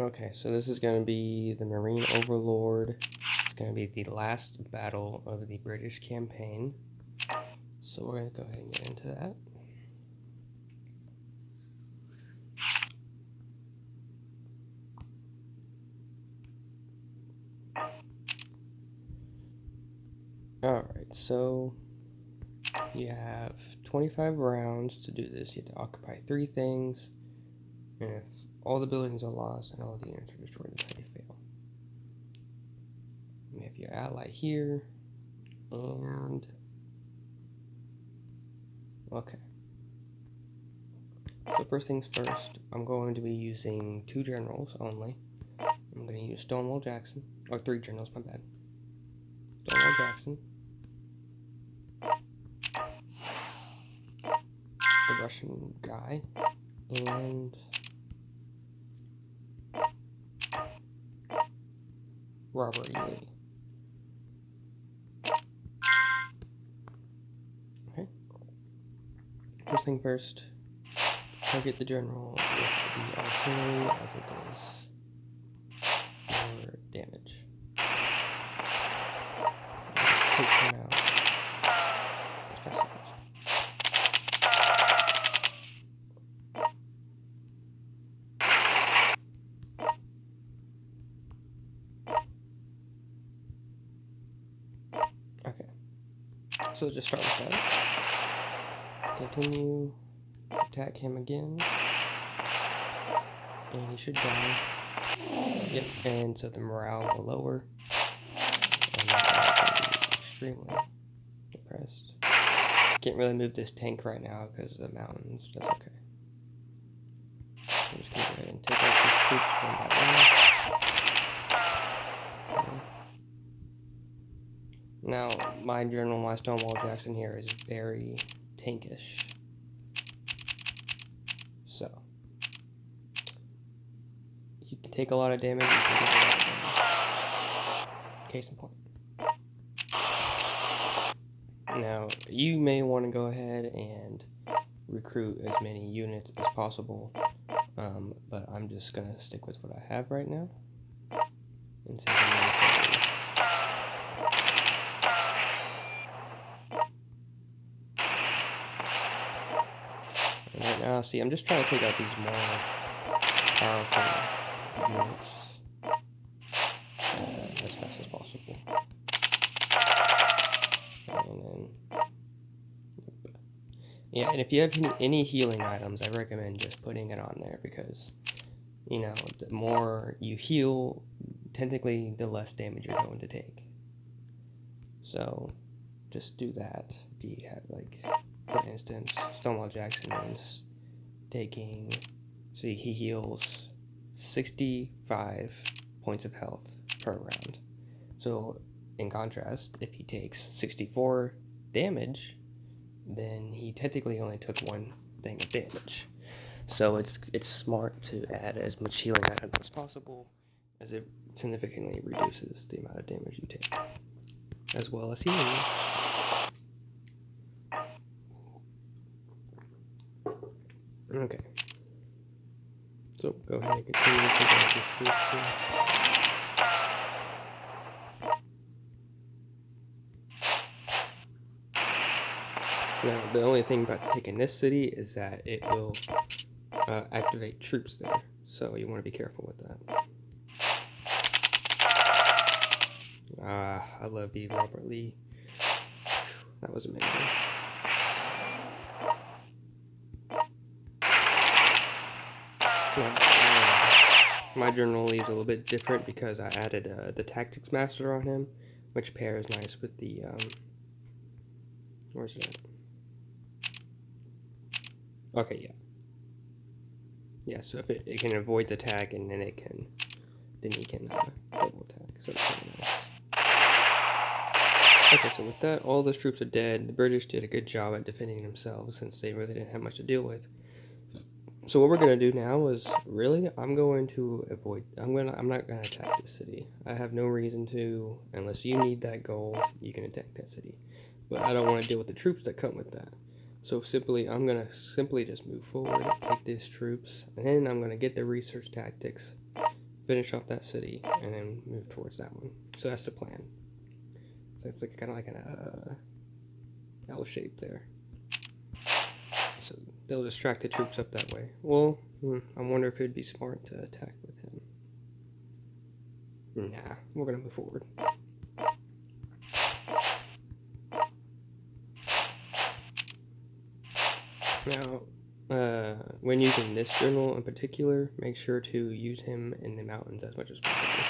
Okay, so this is going to be the Marine Overlord. It's going to be the last battle of the British campaign. So we're going to go ahead and get into that. Alright, so you have 25 rounds to do this. You have to occupy 3 things, and if all the buildings are lost and all the units are destroyed, that's how you fail. You have your ally here, and okay. So first things first, I'm going to be using 2 generals only. I'm going to use Stonewall Jackson, or 3 generals, my bad. Stonewall Jackson, the Russian guy, and Robert E. Lee. Okay. First thing first, target the general with the artillery as it does more damage. Just take him out as fast as possible. Okay, so just start with that. Continue, attack him again, and he should die. Yep, and so the morale will lower, and that's going to be extremely depressed. Can't really move this tank right now because of the mountains. That's okay. I'm just going to go ahead and take out these troops one by one. Okay. Now, my general, my Stonewall Jackson here is very tankish. So, you can take a lot of damage, you can get a lot of damage. Case in point. Now, you may want to go ahead and recruit as many units as possible, but I'm just going to stick with what I have right now and see if I can move forward. And right now, see, I'm just trying to take out these more powerful units as fast as possible. And then, yeah, and if you have any healing items, I recommend just putting it on there because, you know, the more you heal, technically, the less damage you're going to take. So, just do that. If you have, like, for instance, Stonewall Jackson is taking, so he heals 65 points of health per round. So, in contrast, if he takes 64 damage, then he technically only took 1 thing of damage. So it's smart to add as much healing items as possible, as it significantly reduces the amount of damage you take, as well as healing. Okay. So go ahead and continue to take out these troops here. Now, the only thing about taking this city is that it will activate troops there, so you want to be careful with that. I love you, Robert Lee. That was amazing. My General Lee is a little bit different because I added the Tactics Master on him, which pairs nice with the, where's it at? Okay, yeah. Yeah, so if it can avoid the attack and then he can double attack, so it's really nice. Okay, so with that, all those troops are dead. The British did a good job at defending themselves since they really didn't have much to deal with. So what we're gonna do now is really, I'm not gonna attack this city. I have no reason to, unless you need that gold, you can attack that city. But I don't want to deal with the troops that come with that. So I'm going to simply just move forward, take these troops, and then I'm going to get the research tactics finish off that city, and then move towards that one. So that's the plan. So it's like kind of like an L shape there. So they'll distract the troops up that way. Well, I wonder if it'd be smart to attack with him. Nah, we're gonna move forward. Now, when using this general in particular, make sure to use him in the mountains as much as possible.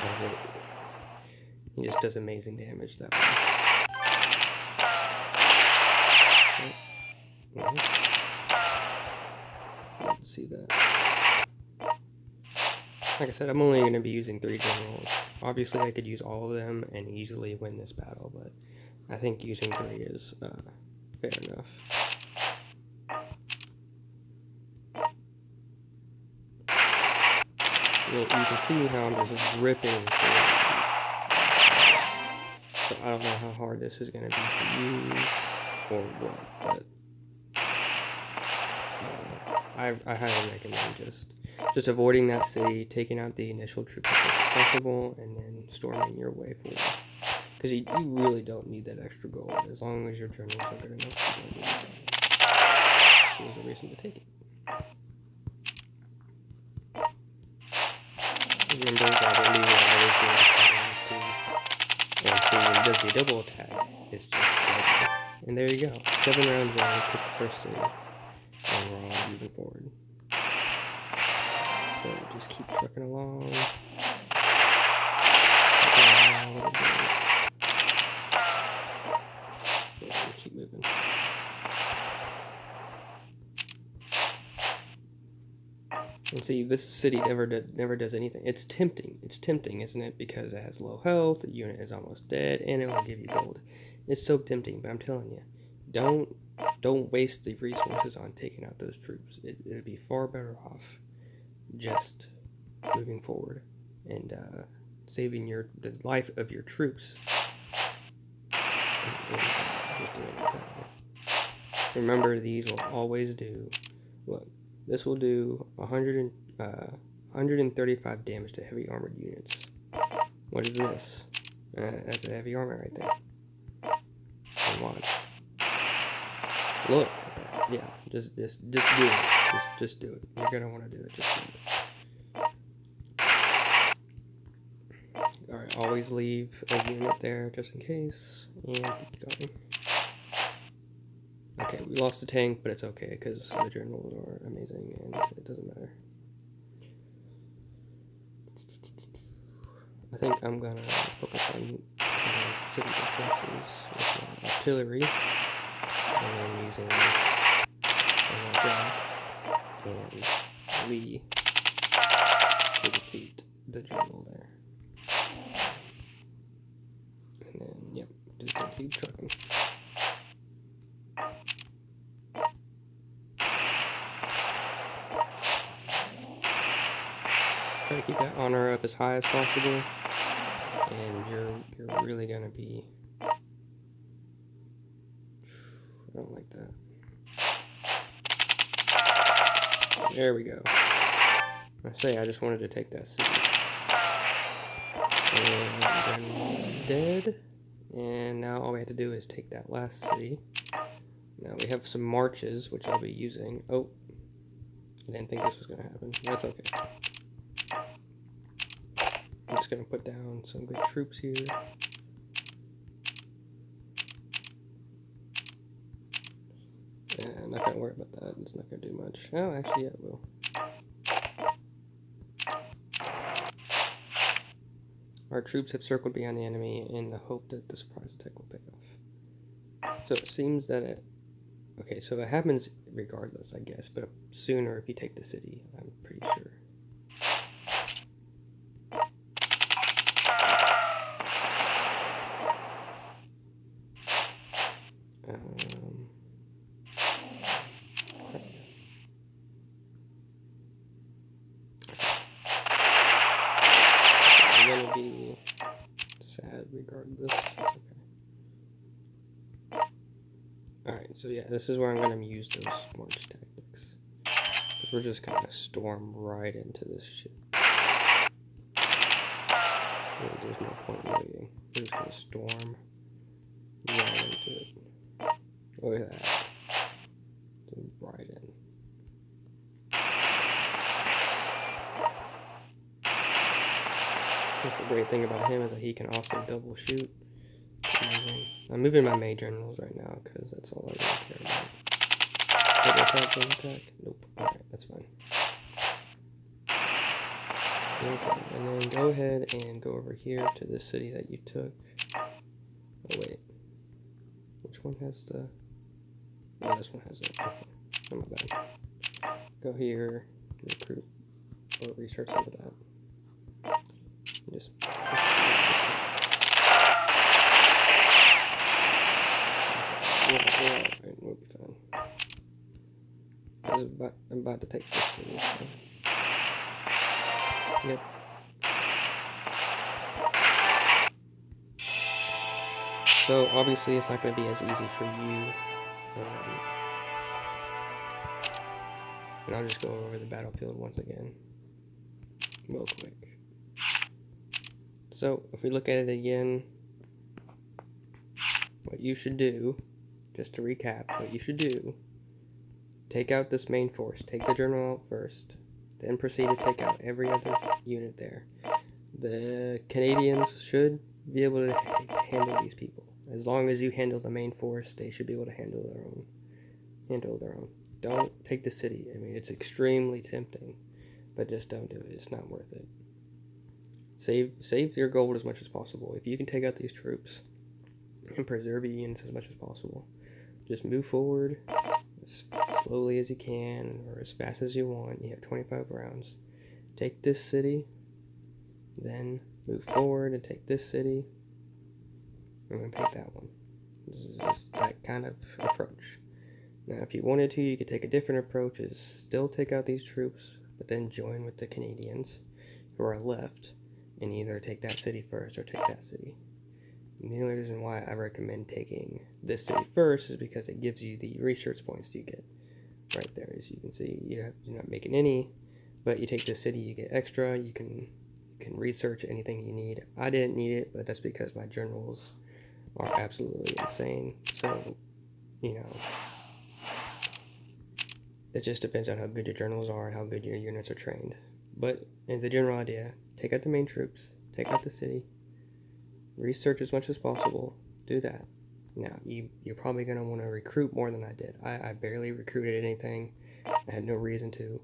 As he just does amazing damage that way. Nice. Love to see that. Like I said, I'm only going to be using 3 generals. Obviously, I could use all of them and easily win this battle, but I think using 3 is fair enough. You can see how I'm just ripping through these. So I don't know how hard this is going to be for you or what, but I highly recommend just avoiding that city, taking out the initial troops as much as possible, and then storming your way forward. Because you really don't need that extra gold. As long as your generals are good enough, you don't need it. So there's a reason to take it. Remember that what we were always doing is and see when he does the double attack, it's just ready. And there you go. 7 rounds in, took the first city, and we're all moving forward. So just keep trucking along. A little bit. And keep moving. And see, this city never does anything. It's tempting. It's tempting, isn't it? Because it has low health, the unit is almost dead, and it will give you gold. It's so tempting, but I'm telling you, don't waste the resources on taking out those troops. It'd be far better off just moving forward and saving the life of your troops. And just doing it that way. Remember, these will always do. Look. This will do 135 damage to heavy armored units. What is this? That's a heavy armor right there. And watch. Look at that. Yeah, just do it. Just do it. You're gonna want to do it. Just do it. Alright, always leave a unit there just in case. And keep going. Okay, we lost the tank, but it's okay because the generals are amazing and it doesn't matter. I think I'm gonna focus on city defenses with my artillery, and then using Jack and Lee to defeat the general there. And then, yep, just gonna keep trucking. Try to keep that honor up as high as possible, and you're really gonna be. I don't like that. There we go. I just wanted to take that city, and then dead. And now all we have to do is take that last city. Now we have some marches, which I'll be using. Oh, I didn't think this was gonna happen. That's okay. I'm just going to put down some good troops here. And I'm not going to worry about that. It's not going to do much. Oh, actually, yeah, it will. Our troops have circled behind the enemy in the hope that the surprise attack will pay off. So it seems that it... Okay, so it happens regardless, I guess. But sooner if you take the city, I'm pretty sure. I'm gonna be sad regardless. It's okay. Alright, so yeah, this is where I'm gonna use those march tactics. Because we're just gonna storm right into this shit. point in waiting. We're just gonna storm right into it. Look at that. Right in. That's the great thing about him is that he can also double shoot. It's amazing. I'm moving my main generals right now because that's all I really care about. Double attack, double attack. Nope. Alright, that's fine. Okay, and then go ahead and go over here to this city that you took. Oh wait. Which one has the... Oh, this one has it. Okay. Oh, my bad. Go here, recruit, or research some of that. Just... We'll be fine. I'm about to take this city, so... Yep. So obviously it's not going to be as easy for you. And I'll just go over the battlefield once again, real quick. So if we look at it again, what you should do, just to recap, what you should do, take out this main force, take the general out first, then proceed to take out every other unit there. The Canadians should be able to handle these people. As long as you handle the main force, they should be able to handle their own. Don't take the city. I mean, it's extremely tempting, but just don't do it. It's not worth it. Save your gold as much as possible. If you can take out these troops and preserve your units as much as possible, just move forward as slowly as you can or as fast as you want. You have 25 rounds. Take this city, then move forward and take this city, and then take that one. This is just that kind of approach. Now, if you wanted to, you could take a different approach, is still take out these troops, but then join with the Canadians who are left, and either take that city first or take that city. And the only reason why I recommend taking this city first is because it gives you the research points you get right there. As you can see, you're not making any, but you take this city, you get extra. You can research anything you need. I didn't need it, but that's because my generals are absolutely insane. So, you know, it just depends on how good your generals are and how good your units are trained. But in the general idea, take out the main troops, take out the city, research as much as possible, do that. Now, you're probably going to want to recruit more than I did. I barely recruited anything. I had no reason to,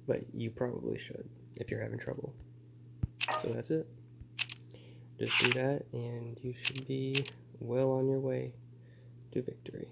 but you probably should if you're having trouble. So that's it. Just do that, and you should be well on your way to victory.